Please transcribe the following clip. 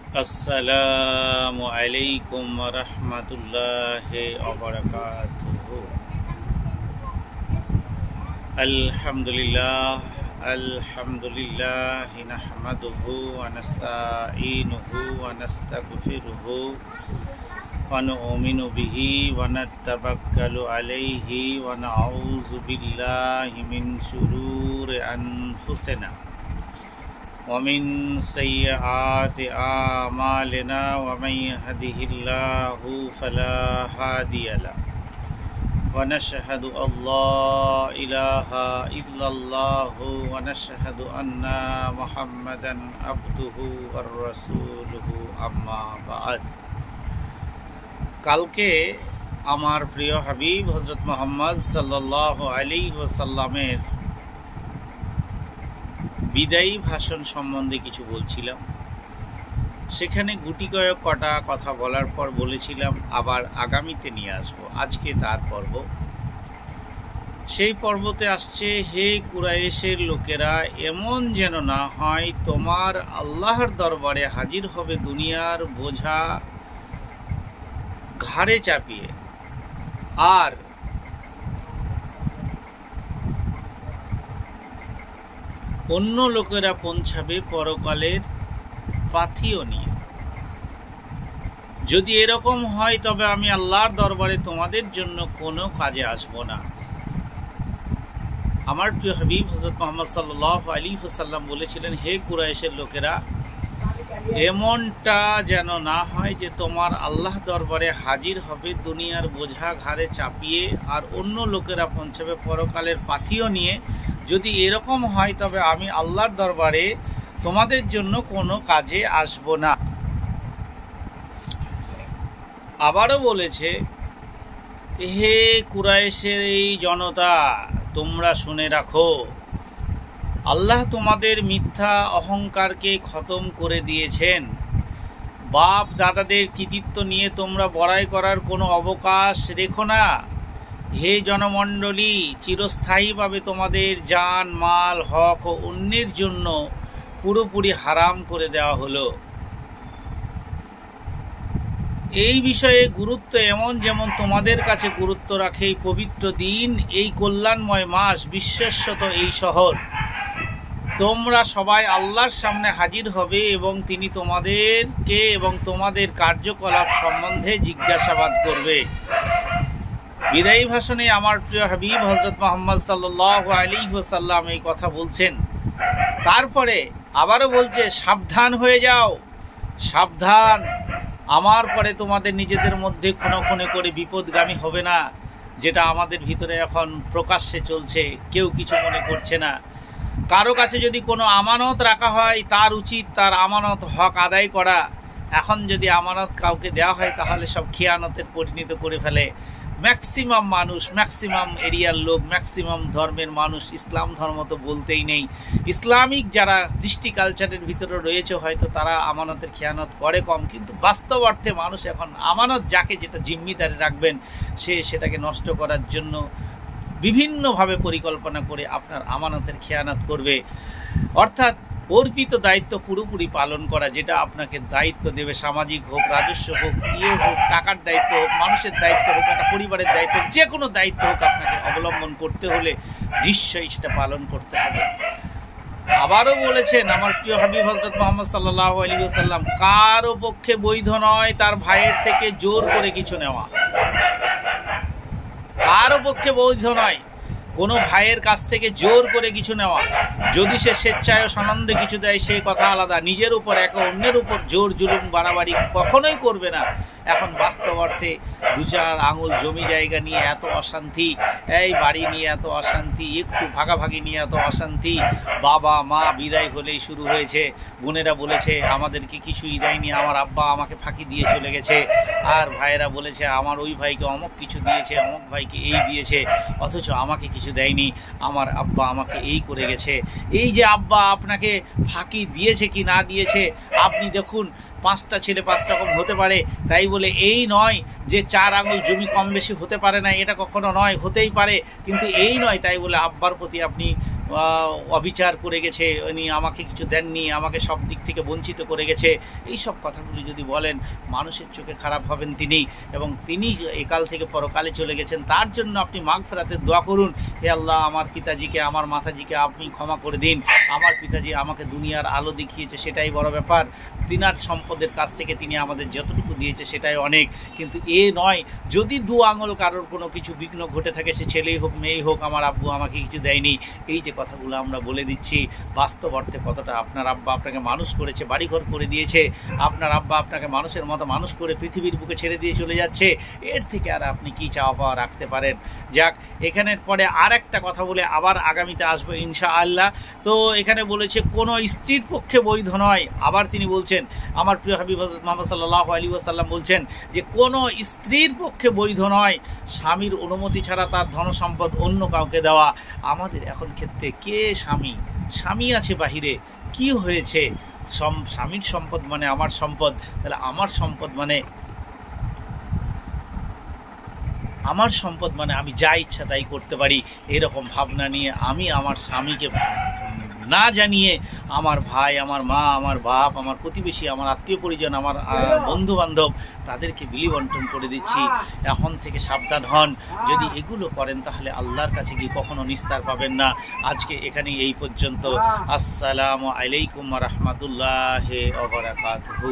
আসসালামু আলাইকুম ওয়া রাহমাতুল্লাহি ওয়া বারাকাতুহু। আলহামদুলিল্লাহ নাহমাদুহু ওয়া নাস্তাঈনুহু ওয়া নাস্তাগফিরুহু ওয়া নু'মিনু বিহি ওয়া নাতাওয়াক্কালু আলাইহি ওয়া নাউযু বিল্লাহি মিন শুরুরি আনফুসিনা ومن سيئات أعمالنا ومن يهده الله فلا هادي له ونشهد أن لا إله إلا الله ونشهد أن محمدا عبده ورسوله أما بعد। কালকে আমার প্রিয় হাবিব হযরত মুহাম্মদ সাল্লাল্লাহু আলাইহি ওয়াসাল্লামের বিদায়ী ভাষণ সম্বন্ধে কিছু বলছিলাম। সেখানে গুটি কয়েক কটা কথা বলার পর বলেছিলাম আবার আগামীতে নিয়ে আসবো। আজকে তার পর্ব। সেই পর্বতে আসছে, হে কুরাইশের লোকেরা, এমন যেন না হয় তোমার আল্লাহর দরবারে হাজির হবে দুনিয়ার বোঝা ঘাড়ে চাপিয়ে, আর অন্য লোকেরা পৌঁছাবে পরকালের পাথিও নিয়ে। যদি এরকম হয় তবে আমি আল্লাহর দরবারে তোমাদের জন্য কোনো কাজে আসব না। আমার প্রিয় হাবিব হযরত মুহাম্মদ সাল্লাল্লাহু আলাইহি ওয়াসাল্লাম বলেছিলেন, হে কুরাইশের লোকেরা, এমনটা যেন না হয় যে তোমার আল্লাহ দরবারে হাজির হবে দুনিয়ার বোঝা ঘাড়ে চাপিয়ে, আর অন্য লোকেরা পৌঁছাবে পরকালের পাথিও নিয়ে। যদি এরকম হয় তবে আমি আল্লাহর দরবারে তোমাদের জন্য কোনো কাজে আসব না। আবারও বলেছে, হে কুরাইশের এই জনতা, তোমরা শুনে রাখো, আল্লাহ তোমাদের মিথ্যা অহংকারকে খতম করে দিয়েছেন। বাপ দাদাদের কৃতিত্ব নিয়ে তোমরা বড়াই করার কোনো অবকাশ রেখো না। হে জনমণ্ডলী, চিরস্থায়ীভাবে তোমাদের জান মাল হক ও অন্যের জন্য পুরোপুরি হারাম করে দেওয়া হলো। এই বিষয়ে গুরুত্ব এমন যেমন তোমাদের কাছে গুরুত্ব রাখে এই পবিত্র দিন, এই কল্যাণময় মাস, বিশ্বস্বত এই শহর। তোমরা সবাই আল্লাহর সামনে হাজির হবে এবং তিনি তোমাদেরকে এবং তোমাদের কার্যকলাপ সম্বন্ধে জিজ্ঞাসাবাদ করবে। বিদায়ী ভাষণে আমার প্রিয় হাবিব হযরত মুহাম্মদ সাল্লাল্লাহু আলাইহি ওয়াসাল্লাম এই কথা বলছেন। তারপরে আবারও বলছে, সাবধান হয়ে যাও, সাবধান, আমার পরে তোমাদের নিজেদের মধ্যে খুনোখুনি করে বিপদগামী হবে না, যেটা আমাদের ভিতরে এখন প্রকাশ্যে চলছে। কেউ কিছু মনে করছে না। কারো কাছে যদি কোনো আমানত রাখা হয়, তার উচিত তার আমানত হক আদায় করা। এখন যদি আমানত কাউকে দেওয়া হয় তাহলে সব খিয়ানতের পরিণত করে ফেলে। ম্যাক্সিমাম মানুষ, ম্যাক্সিমাম এরিয়ার লোক, ম্যাক্সিমাম ধর্মের মানুষ, ইসলাম ধর্ম তো বলতেই নেই, ইসলামিক যারা দৃষ্টি কালচারের ভিতরে রয়েছে হয়তো তারা আমানতের খেয়ানত করে কম, কিন্তু বাস্তব অর্থে মানুষ এখন আমানত যাকে যেটা জিম্মিদারি রাখবেন সে সেটাকে নষ্ট করার জন্য বিভিন্নভাবে পরিকল্পনা করে আপনার আমানতের খেয়ানত করবে। অর্থাৎ অর্পিত দায়িত্ব পুরোপুরি পালন করা, যেটা আপনাকে দায়িত্ব দেবে, সামাজিক হোক, রাজস্ব হোক, হোক, টাকার দায়িত্ব হোক, মানুষের দায়িত্ব হোক, একটা পরিবারের দায়িত্ব হোক, যে কোনো দায়িত্ব হোক, আপনাকে অবলম্বন করতে হলে নিশ্চয়ই সেটা পালন করতে হবে। আবারও বলেছেন আমার প্রিয় হাবিব হযরত মুহাম্মদ সাল্লাল্লাহু আলাইহি ওয়াসাল্লাম, কারো পক্ষে বৈধ নয় তার ভাইয়ের থেকে জোর করে কিছু নেওয়া। কারো পক্ষে বৈধ নয় কোনো ভাইয়ের কাছ থেকে জোর করে কিছু নেওয়া। যদি সে স্বেচ্ছায় ও সানন্দে কিছু দেয় সে কথা আলাদা, নিজের উপর একে অন্যের উপর জোর জুলুম বাড়াবাড়ি কখনোই করবে না। এখন বাস্তব অর্থে দু চার আঙুল জমি জায়গা নিয়ে এত অশান্তি, এই বাড়ি নিয়ে এত অশান্তি, একটু ভাগাভাগি নিয়ে এত অশান্তি, বাবা মা বিদায় হলেই শুরু হয়েছে। বোনেরা বলেছে আমাদেরকে কিছুই দেয়নি, আমার আব্বা আমাকে ফাঁকি দিয়ে চলে গেছে, আর ভাইয়েরা বলেছে আমার ওই ভাইকে অমুক কিছু দিয়েছে, অমুক ভাইকে এই দিয়েছে, অথচ আমাকে কিছু দেয়নি, আমার আব্বা আমাকে এই করে গেছে। এই যে আব্বা আপনাকে ফাঁকি দিয়েছে কি না দিয়েছে, আপনি দেখুন, 5টা ছেলে 5 রকম হতে পারে, তাই বলে এই নয় যে 4 আঙুল জমি কম বেশি হতে পারে না, এটা কখনো নয়, হতেই পারে, কিন্তু এই নয় তাই বলে আব্বার প্রতি আপনি অবিচার করে গেছে, উনি আমাকে কিছু দেননি, আমাকে সব দিক থেকে বঞ্চিত করে গেছে, এই সব কথাগুলি যদি বলেন মানুষের চোখে খারাপ হবেন তিনি, এবং তিনি একাল থেকে পরকালে চলে গেছেন, তার জন্য আপনি মাগফিরাতের দোয়া করুন। হে আল্লাহ, আমার পিতাজিকে, আমার মাতাজিকে আপনি ক্ষমা করে দিন। আমার পিতাজি আমাকে দুনিয়ার আলো দেখিয়েছে, সেটাই বড় ব্যাপার। তিনার সম্পদের কাছ থেকে তিনি আমাদের যতটুকু দিয়েছে সেটাই অনেক, কিন্তু এ নয় যদি দু আঙুল কারোর কোনো কিছু বিঘ্ন ঘটে থাকে, সে ছেলেই হোক মেয়েই হোক, আমার আব্বু আমাকে কিছু দেয়নি, এই যে কথাগুলো আমরা বলে দিচ্ছি, বাস্তব অর্থে কতটা আপনার আব্বা আপনাকে মানুষ করেছে, বাড়িঘর করে দিয়েছে, আপনার আব্বা আপনাকে মানুষের মতো মানুষ করে পৃথিবীর বুকে ছেড়ে দিয়ে চলে যাচ্ছে, এর থেকে আর আপনি কি চাওয়া পাওয়া রাখতে পারেন। যাক, এখানের পরে আর একটা কথা বলে আবার আগামীতে আসবো ইনশাআল্লাহ। তো এখানে বলেছে কোনো স্ত্রীর পক্ষে বৈধ নয়, আবার তিনি বলছেন, আমার প্রিয় হাবিব হযরত মুহাম্মদ সাল্লাল্লাহু আলাইহি ওয়াসাল্লাম বলছেন যে কোনো স্ত্রীর পক্ষে বৈধ নয় স্বামীর অনুমতি ছাড়া তার ধনসম্পদ অন্য কাউকে দেওয়া। আমাদের এখন ক্ষেত্রে কে স্বামী? স্বামী আছে বাহিরে, কি হয়েছে? স্বামীর সম্পদ মানে আমার সম্পদ, তাহলে আমার সম্পদ মানে আমি যা ইচ্ছা তাই করতে পারি, এরকম ভাবনা নিয়ে আমি আমার স্বামীকে না জানিয়ে আমার ভাই, আমার মা, আমার বাপ, আমার প্রতিবেশী, আমার আত্মীয় পরিজন, আমার বন্ধু বান্ধব, তাদেরকে বিলি বন্টন করে দিচ্ছি। এখন থেকে সাবধান হন, যদি এগুলো করেন তাহলে আল্লাহর কাছে গিয়ে কখনো নিস্তার পাবেন না। আজকে এখানেই এই পর্যন্ত। আসসালামু আলাইকুম ওয়া রাহমাতুল্লাহি ওয়া বারাকাতুহু।